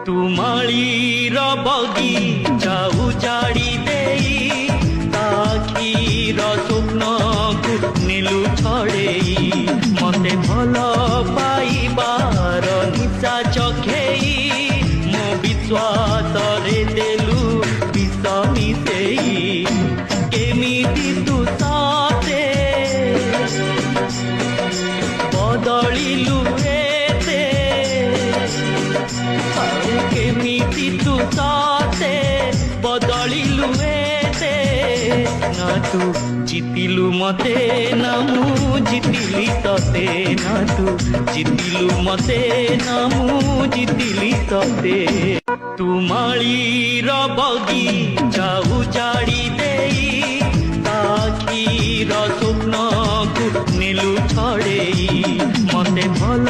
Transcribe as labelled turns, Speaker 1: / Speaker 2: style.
Speaker 1: तुमाळीर बगीचा उजाड़ी देई आखिर स्वप्न को नेलु छड़ेई मते भल पाइबार निशा चखेई मो विश्वास रे देलु विष मिसेई केमिति तू साथे बदलिलु एते केमिति तू साथे बदलिलु एते ना तू जितिलु मते ना मु जितिली तते ना तू जितिलु मते ना मु जितिली तते तुमाळीर बगीचा उजाड़ी देई आखिर स्वप्न को नेलु छड़ेई मते भल